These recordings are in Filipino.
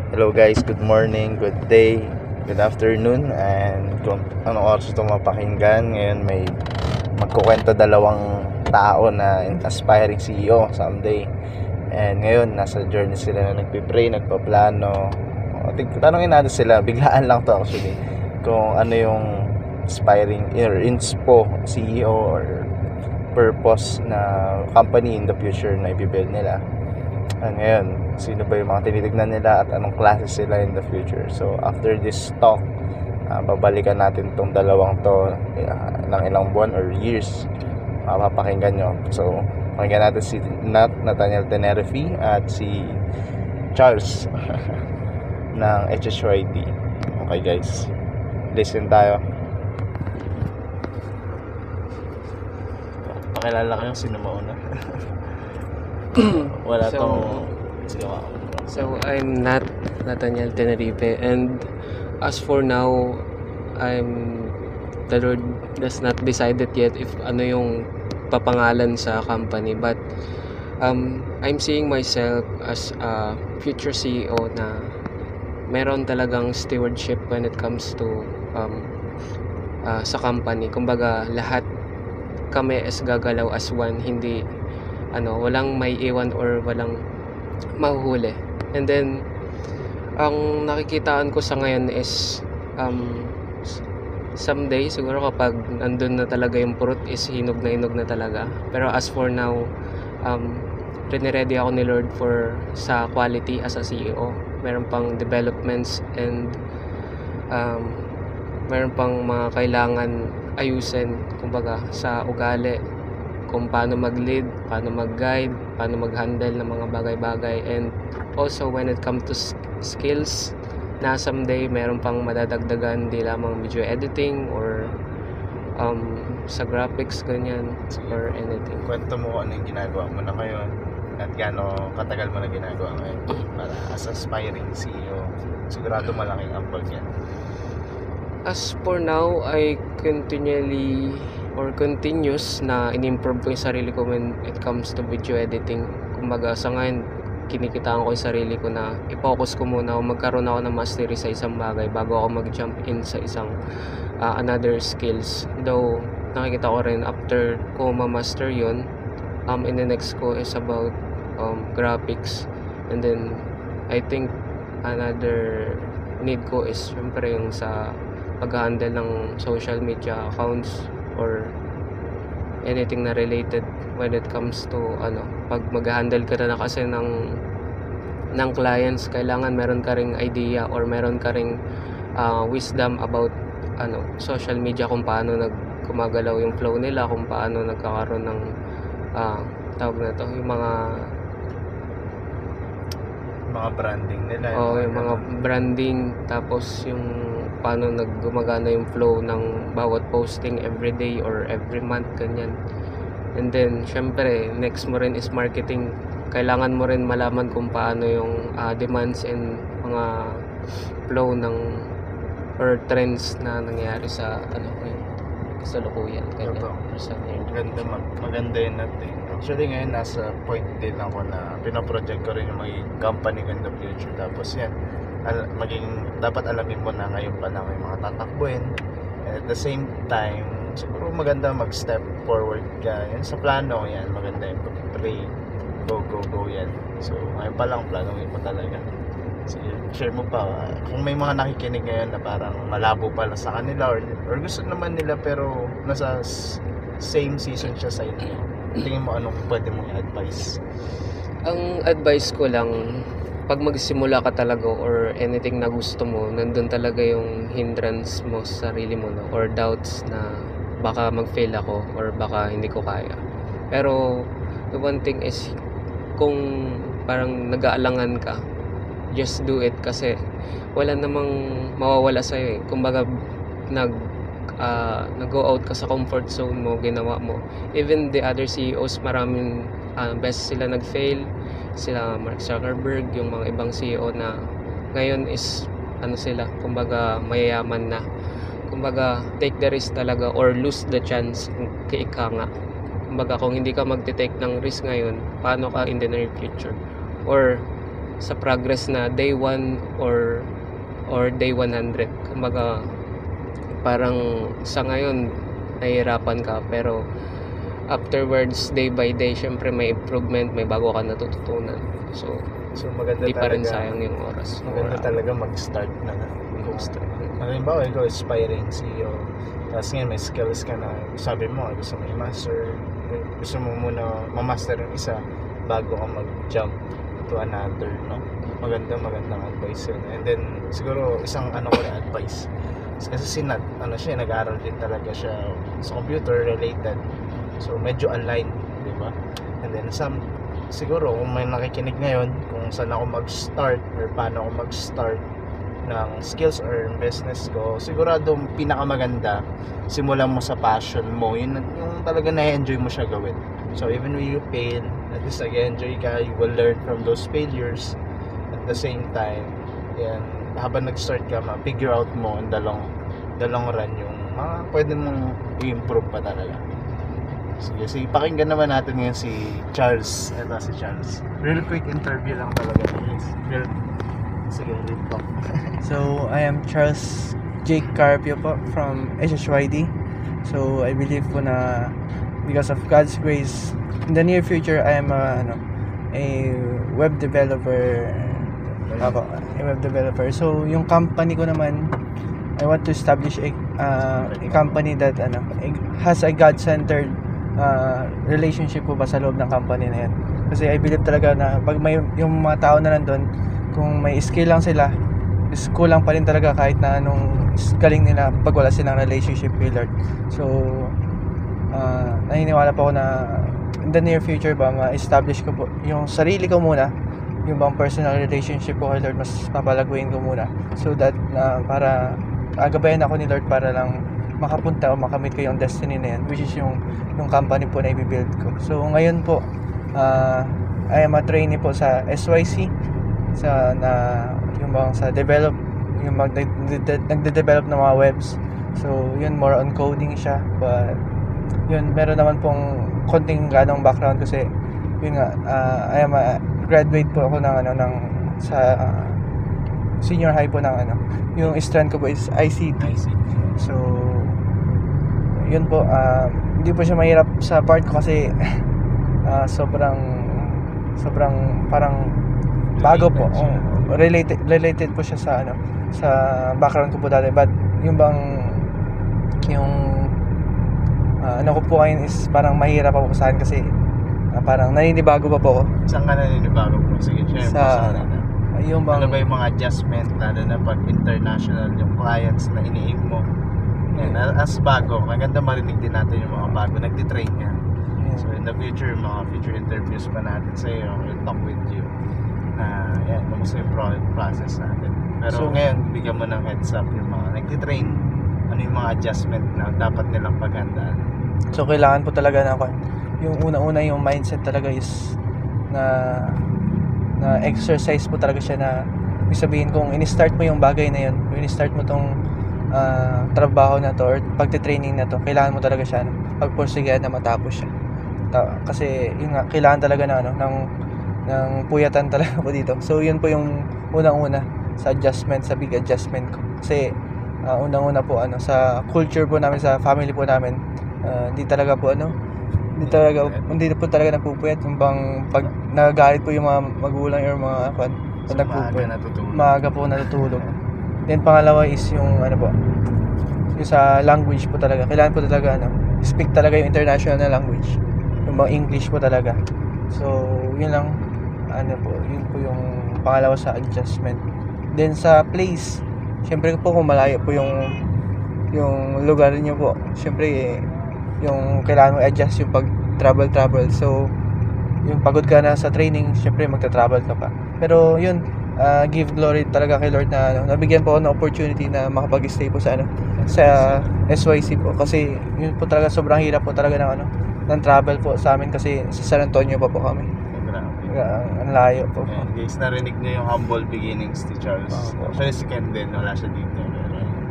Hello guys, good morning, good day, good afternoon, and kung anong oras ito mapakinggan. Ngayon may magkukwento dalawang tao na aspiring CEO someday. And ngayon nasa journey sila na nagpipray, nagpaplano. Tanongin natin sila, biglaan lang to actually, kung ano yung aspiring or inspo CEO or purpose na company in the future na ibibuild nila. Ngayon, sino ba yung mga tinitignan nila at anong klase sila in the future. So after this talk, babalikan natin tong dalawang to ng ilang buwan or years, mapapakinggan nyo. So pakinggan natin si Nathaniel Tenerife at si Charles ng HHYT. Okay guys, listen tayo. Pakilala kayo, sino mauna? Wala tong So I'm Nathaniel Tenerife, and as for now, the Lord does not decided yet if ano yung papangalan sa company, but I'm seeing myself as a future CEO na meron talagang stewardship when it comes to sa company. Kumbaga lahat kami is gagalaw as one, hindi walang may iwan or walang mahuhuli. And then ang nakikitaan ko sa ngayon is someday siguro kapag nandun na talaga yung purot is hinog na talaga. Pero as for now, ready ako ni Lord for sa quality as a CEO. Meron pang developments and meron pang mga kailangan ayusin, kumbaga sa ugali, kung paano mag-lead, paano mag-guide, paano mag-handle ng mga bagay-bagay. And also when it comes to skills na someday meron pang madadagdagan, di lamang video editing or sa graphics ganyan or anything. Kwento mo ano yung ginagawa mo na ngayon at gaano katagal mo na ginagawa ngayon para as aspiring CEO. Sigurado malaking ambag yan. As for now, I continuous na in-improve ko yung sarili ko when it comes to video editing. Kumbaga sa ngayon, kinikitaan ko yung sarili ko na i-focus ko muna o magkaroon ako ng mastery sa isang bagay bago ako mag-jump in sa isang another skills. Though nakikita ko rin after ko ma-master yun, in the next ko is about graphics. And then I think another need ko is syempre yung sa pag-handle ng social media accounts or anything na related when it comes to pag mag-handle ka na kasi ng clients, kailangan meron ka ring idea or meron ka ring wisdom about social media, kung paano gumagalaw yung flow nila, kung paano nagkakaroon ng tawag na to, yung mga branding nila. Yung mga branding, tapos yung paano gumagana yung flow ng bawat posting every day or every month, ganyan. And then syempre next mo rin is marketing. Kailangan mo rin malaman kung paano yung demands and mga flow ng or trends na nangyayari sa kasalukuyan, ganyan. Maganda yun natin. Actually ngayon nasa point din ako na pinaproject ko rin yung magiging company ko in the future. Tapos yan, dapat alamin mo na ngayon pa lang yung mga tatakbuhin. And at the same time, siguro maganda mag-step forward ka. Yan sa plano, yan maganda yung pag-pray, go yan. So ngayon pa lang planoin mo talaga. Sige, share mo pa kung may mga nakikinig ngayon na parang malabo pala sa kanila or gusto naman nila pero nasa same season siya sa inyo. Tingin mo anong pwede mong i-advise? Ang advice ko lang, pag magsimula ka talaga or anything na gusto mo, nandun talaga yung hindrance mo sa sarili mo, no? Or doubts na baka mag-fail ako or baka hindi ko kaya. Pero the one thing is, kung parang nag-aalangan ka, just do it, kasi wala namang mawawala sa'yo eh. Kumbaga nag-go out ka sa comfort zone mo, ginawa mo. Even the other CEOs, maraming best sila nag-fail, sila Mark Zuckerberg, yung mga ibang CEO na ngayon is sila, kumbaga mayayaman na. Kumbaga take the risk talaga or lose the chance, ika nga. Kumbaga kung hindi ka magte-take ng risk ngayon, paano ka in the near future? Or sa progress na day 1 or day 100. Kumbaga parang sa ngayon nahihirapan ka, pero afterwards, day by day, syempre may improvement, may bago ka natututunan. So maganda hindi pa rin talaga. sayang yung oras. Maganda talaga mag-start na. Halimbawa, ikaw aspiring CEO, tapos ngayon may skills ka na, sabi mo, gusto mo i-master, gusto mo muna ma-master yung isa bago ka mag-jump to another, no? Magandang advice yun. And then, siguro, isang ko na advice. Kasi si Nat, siya, nag-aaral din talaga siya sa computer related. So, medyo aligned, di ba? And then, siguro, kung may nakikinig ngayon, kung saan ako mag-start or paano ako mag-start ng skills or business ko, sigurado pinakamaganda simulan mo sa passion mo, yung talaga na-enjoy mo siya gawin. So even when you fail, at least nag-enjoy ka, you will learn from those failures. At the same time, yan, habang nag-start ka, ma-figure out mo in the long run yung mga pwede mong i-improve pa talaga. Sige, pakinggan naman natin ngayon si Charles. Ito si Charles. Real quick interview lang talaga, guys. Sige, real talk. So, I am Charles Jake Carpio po from SHYD. So, I believe po na because of God's grace, in the near future, I am a web developer. Ako, a web developer. So, yung company ko naman, I want to establish a company that has a God-centered relationship po ba sa loob ng company na yan. Kasi I believe talaga na pag may yung mga tao na nandun, kung may skill lang sila, is kulang pa rin talaga kahit na anong galing nila pag wala silang relationship with Lord. So, naniniwala po ako na in the near future ba, ma-establish ko po yung sarili ko muna, yung bang personal relationship ko kay Lord, mas papalaguin ko muna. So that, para agabayan ako ni Lord para lang makapunta o makamit ko yung destiny na yan, which is yung company po na i-build ko. So, ngayon po, I am a trainee po sa SYC, yung bang sa develop, yung nagde-develop ng mga webs. So yun, more on coding siya, but yun, meron naman pong konting ganong background kasi yun nga, I am a graduate po ako ng sa senior high po ng yung strand ko po is ICT. So yun po, hindi po siya mahirap sa part ko kasi sobrang parang bago po. Related po siya sa background ko po dati, but yung ko po ngayon is parang mahirap ako sa akin kasi parang naninibago pa po ako. Saan ka naninibago po? Sige, share mo sa akin. Yung Ano ba yung mga adjustment, lalo na pag international yung clients na iniig mo? And as bago, maganda marinig din natin yung mga bago nagtitrain yan. So in the future, mga future interviews pa natin sa iyo, we'll talk with you na yan, kamusta yung process natin. Pero ngayon, bigyan mo ng heads up yung mga nagtitrain, ano yung mga adjustment na dapat nilang paghandaan. So kailangan po talaga na yung una-una yung mindset talaga is na exercise po talaga siya, na ibig sabihin kung in-start mo yung bagay na yun, kung in-start mo tong trabaho na to or pagte-training na to, kailangan mo talaga siya pagpursigihan na matapos siya. Kasi yun nga, kailangan talaga ng puyatan talaga po dito. So yun po yung unang-una sa big adjustment ko. Kasi unang-una po sa culture po namin, sa family po namin, hindi po talaga nagpupuyat. Yung bang pag nagagalit po yung mga magulang or mga pag nagpupuyat, maaga po natutulog. Then pangalawa is yung yung sa language po talaga. Kailangan po talaga speak talaga yung international na language, yung bang English po talaga. So yun lang, yun po yung pangalawa sa adjustment. Then sa place, syempre po kung malayo po yung lugar niyo po, syempre yung kailangan mo adjust yung pag travel. So yung pagod ka na sa training, syempre magta-travel ka pa. Pero yun, give glory talaga kay Lord na nabigyan po ako ng opportunity na makapag-stay po sa SYC po, kasi yun po talaga sobrang hirap po talaga ng travel po sa amin, kasi sa San Antonio pa po kami. Ang layo po. And guys, narinig niyo yung humble beginnings ni Charles. Actually si Ken din, wala siya dito.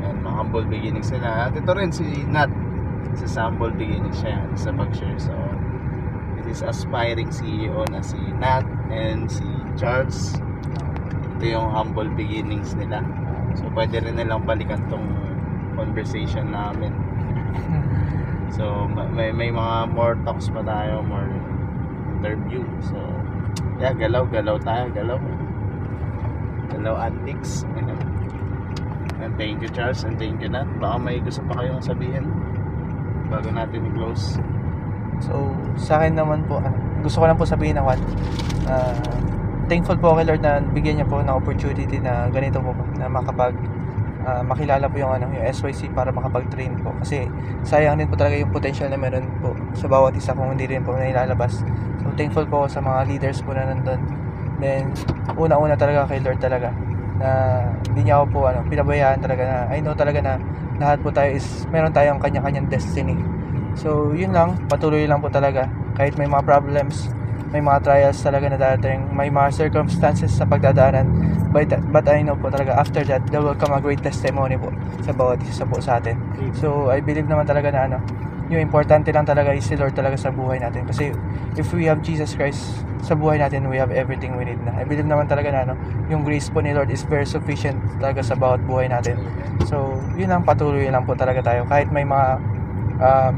And mga humble beginnings nila. At ito rin si Nat, sa humble beginnings siya sa pag-share. So this is aspiring CEO na si Nat and si Charles. ito yung humble beginnings nila. So pwede rin nilang balikan tong conversation namin. So may mga more talks pa tayo, more interview. So yeah, galaw tayo, galaw antics. And thank you Charles, and thank you Nat. Baka may gusto pa kayong sabihin bago natin i-close. So, sa akin naman po, gusto ko lang po sabihin na thankful po kay Lord na bigyan niya po ng opportunity na ganito po, na makilala po yung SYC para makapag-train po. Kasi sayang din po talaga yung potential na meron po sa bawat isa kung hindi rin po nailalabas. So, thankful po ako sa mga leaders po na nandun. Then, una-una talaga kay Lord talaga na hindi niya ako po pinabayaan talaga, na I know talaga na lahat po tayo meron tayong kanya-kanyang destiny. So, yun lang, patuloy lang po talaga. Kahit may mga problems, may mga trials talaga na darating, may mga circumstances sa pagdadaanan. But I know po talaga, after that, there will come a great testimony po sa bawat isa po sa atin. So, I believe naman talaga na yung importante lang talaga is si Lord talaga sa buhay natin. Kasi, if we have Jesus Christ sa buhay natin, we have everything we need na. I believe naman talaga na yung grace po ni Lord is very sufficient talaga sa bawat buhay natin. So, yun lang, patuloy lang po talaga tayo. Kahit may mga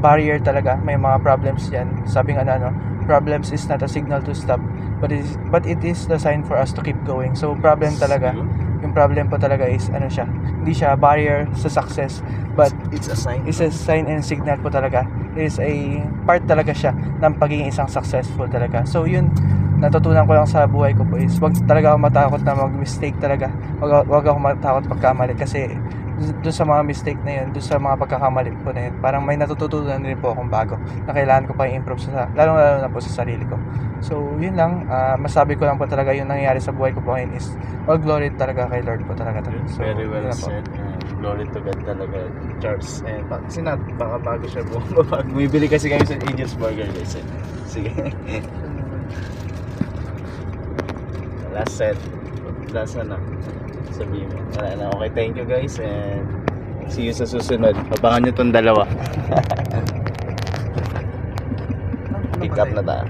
barrier talaga, may mga problems yan. Sabi nga problems is not a signal to stop, but it is the sign for us to keep going. So problem talaga, yung problem po talaga is siya, hindi siya barrier sa success, but It's a sign. it's a sign and signal po talaga. It is a part talaga siya ng pagiging isang successful talaga. So yun, natutunan ko lang sa buhay ko po is wag talaga ako matakot na mag-mistake talaga. Wag ako matakot pagkamali, kasi doon sa mga mistake na yun, doon sa mga pagkakamali po na yun, parang may natututunan rin po akong bago na kailangan ko pa i-improve lalo na po sa sarili ko. So yun lang, masabi ko lang po talaga yung nangyayari sa buhay ko po ngayon is all glory talaga kay Lord po talaga. So, Very well said. Glory to God talaga, Charles. And kasi baka bago siya bumabag. Bumibili kasi kami sa Angel's Burger, guys. Sige. Last sabihin mo. Wala na. Okay, thank you guys, and see you sa susunod. Abangan nyo tong dalawa. Pick up na tayo.